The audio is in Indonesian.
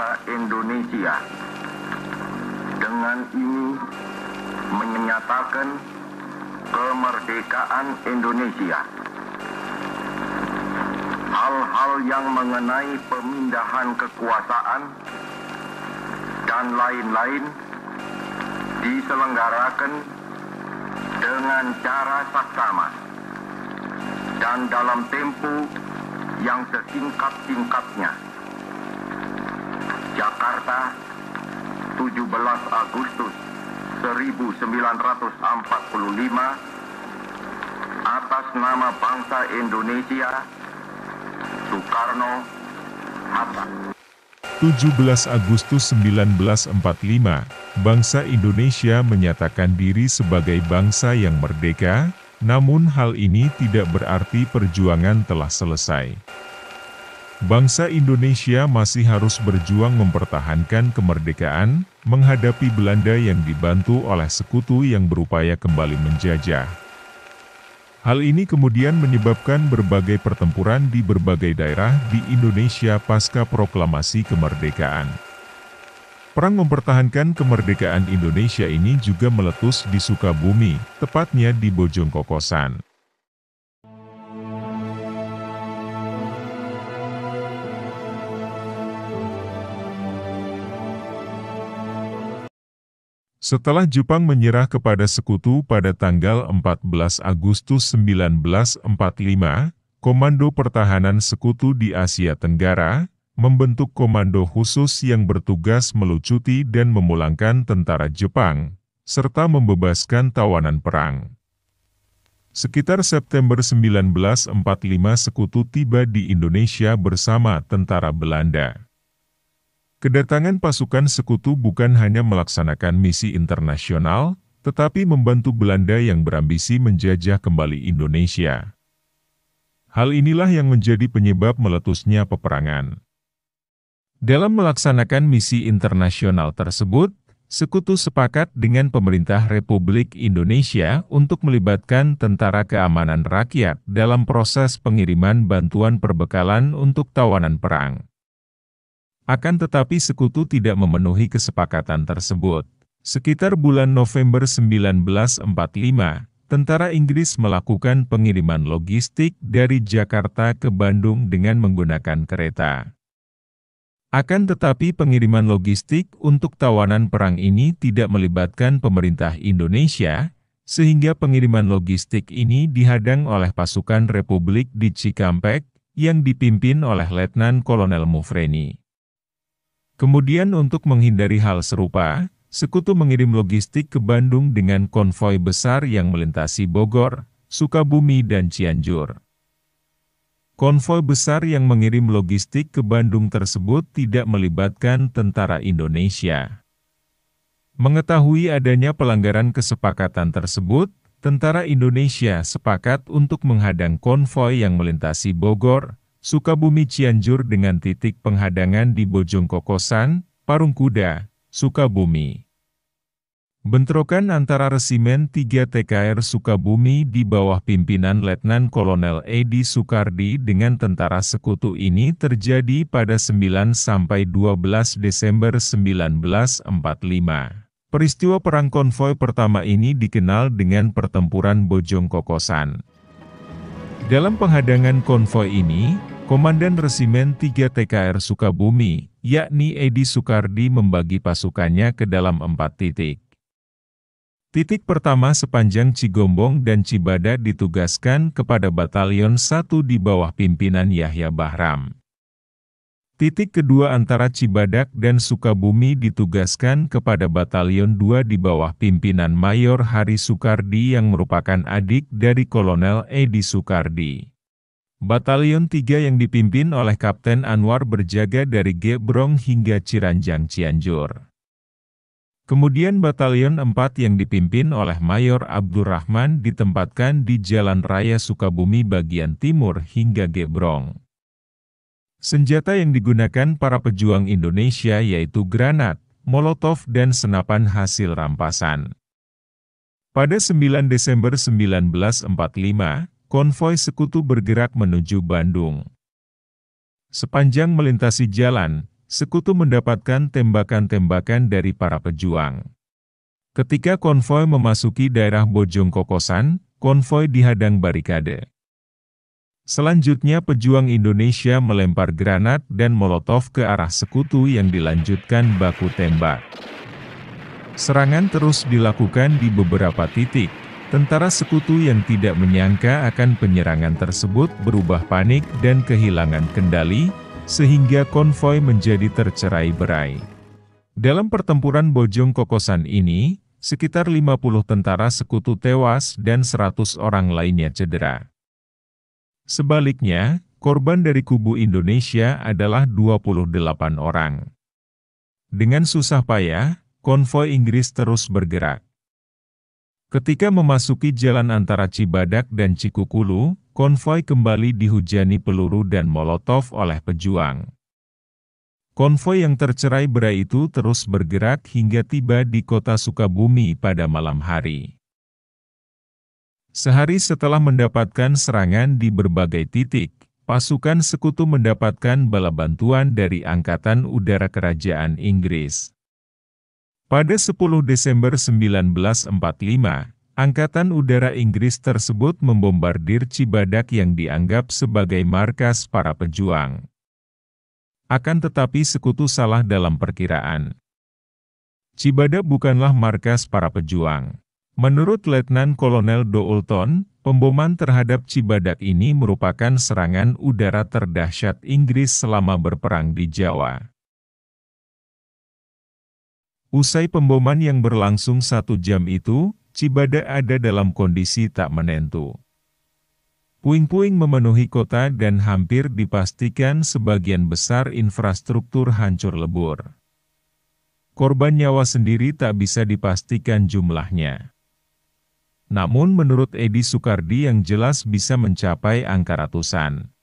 bangsa Indonesia. Dengan ini menyatakan kemerdekaan Indonesia. Hal-hal yang mengenai pemindahan kekuasaan dan lain-lain diselenggarakan dengan cara saksama dan dalam tempo yang sesingkat-singkatnya. Jakarta, 17 Agustus 1945, atas nama bangsa Indonesia, Soekarno-Hatta. 17 Agustus 1945, bangsa Indonesia menyatakan diri sebagai bangsa yang merdeka, namun hal ini tidak berarti perjuangan telah selesai. Bangsa Indonesia masih harus berjuang mempertahankan kemerdekaan, menghadapi Belanda yang dibantu oleh sekutu yang berupaya kembali menjajah. Hal ini kemudian menyebabkan berbagai pertempuran di berbagai daerah di Indonesia pasca proklamasi kemerdekaan. Perang mempertahankan kemerdekaan Indonesia ini juga meletus di Sukabumi, tepatnya di Bojongkokosan. Setelah Jepang menyerah kepada sekutu pada tanggal 14 Agustus 1945, Komando Pertahanan Sekutu di Asia Tenggara membentuk komando khusus yang bertugas melucuti dan memulangkan tentara Jepang, serta membebaskan tawanan perang. Sekitar September 1945 sekutu tiba di Indonesia bersama tentara Belanda. Kedatangan pasukan sekutu bukan hanya melaksanakan misi internasional, tetapi membantu Belanda yang berambisi menjajah kembali Indonesia. Hal inilah yang menjadi penyebab meletusnya peperangan. Dalam melaksanakan misi internasional tersebut, sekutu sepakat dengan pemerintah Republik Indonesia untuk melibatkan Tentara Keamanan Rakyat dalam proses pengiriman bantuan perbekalan untuk tawanan perang. Akan tetapi sekutu tidak memenuhi kesepakatan tersebut. Sekitar bulan November 1945, tentara Inggris melakukan pengiriman logistik dari Jakarta ke Bandung dengan menggunakan kereta. Akan tetapi pengiriman logistik untuk tawanan perang ini tidak melibatkan pemerintah Indonesia, sehingga pengiriman logistik ini dihadang oleh pasukan Republik di Cikampek, yang dipimpin oleh Letnan Kolonel Mufreni. Kemudian untuk menghindari hal serupa, sekutu mengirim logistik ke Bandung dengan konvoi besar yang melintasi Bogor, Sukabumi dan Cianjur. Konvoi besar yang mengirim logistik ke Bandung tersebut tidak melibatkan tentara Indonesia. Mengetahui adanya pelanggaran kesepakatan tersebut, tentara Indonesia sepakat untuk menghadang konvoi yang melintasi Bogor, Sukabumi Cianjur dengan titik penghadangan di Bojongkokosan, Parungkuda, Sukabumi. Bentrokan antara Resimen 3 TKR Sukabumi di bawah pimpinan Letnan Kolonel Edi Sukardi dengan tentara sekutu ini terjadi pada 9-12 Desember 1945. Peristiwa perang konvoi pertama ini dikenal dengan Pertempuran Bojongkokosan. Dalam penghadangan konvoi ini, Komandan Resimen 3 TKR Sukabumi, yakni Edi Sukardi membagi pasukannya ke dalam 4 titik. Titik pertama sepanjang Cigombong dan Cibadak ditugaskan kepada Batalion 1 di bawah pimpinan Yahya Bahram. Titik kedua antara Cibadak dan Sukabumi ditugaskan kepada Batalion 2 di bawah pimpinan Mayor Hari Sukardi yang merupakan adik dari Kolonel Edi Sukardi. Batalion 3 yang dipimpin oleh Kapten Anwar berjaga dari Gebrong hingga Ciranjang Cianjur. Kemudian Batalion 4 yang dipimpin oleh Mayor Abdurrahman ditempatkan di Jalan Raya Sukabumi bagian timur hingga Gebrong. Senjata yang digunakan para pejuang Indonesia yaitu granat, molotov dan senapan hasil rampasan. Pada 9 Desember 1945, konvoi sekutu bergerak menuju Bandung. Sepanjang melintasi jalan, Sekutu mendapatkan tembakan-tembakan dari para pejuang. Ketika konvoi memasuki daerah Bojong Kokosan, konvoi dihadang barikade. Selanjutnya pejuang Indonesia melempar granat dan molotov ke arah sekutu yang dilanjutkan baku tembak. Serangan terus dilakukan di beberapa titik. Tentara sekutu yang tidak menyangka akan penyerangan tersebut berubah panik dan kehilangan kendali, sehingga konvoi menjadi tercerai-berai. Dalam pertempuran Bojong Kokosan ini, sekitar 50 tentara sekutu tewas dan 100 orang lainnya cedera. Sebaliknya, korban dari kubu Indonesia adalah 28 orang. Dengan susah payah, konvoi Inggris terus bergerak. Ketika memasuki jalan antara Cibadak dan Cikukulu, konvoi kembali dihujani peluru dan molotov oleh pejuang. Konvoi yang tercerai-berai itu terus bergerak hingga tiba di kota Sukabumi pada malam hari. Sehari setelah mendapatkan serangan di berbagai titik, pasukan sekutu mendapatkan bala bantuan dari Angkatan Udara Kerajaan Inggris. Pada 10 Desember 1945, Angkatan Udara Inggris tersebut membombardir Cibadak yang dianggap sebagai markas para pejuang. Akan tetapi sekutu salah dalam perkiraan. Cibadak bukanlah markas para pejuang. Menurut Letnan Kolonel Doulton, pemboman terhadap Cibadak ini merupakan serangan udara terdahsyat Inggris selama berperang di Jawa. Usai pemboman yang berlangsung 1 jam itu, Cibadak ada dalam kondisi tak menentu. Puing-puing memenuhi kota dan hampir dipastikan sebagian besar infrastruktur hancur lebur. Korban nyawa sendiri tak bisa dipastikan jumlahnya. Namun menurut Edi Sukardi yang jelas bisa mencapai angka ratusan.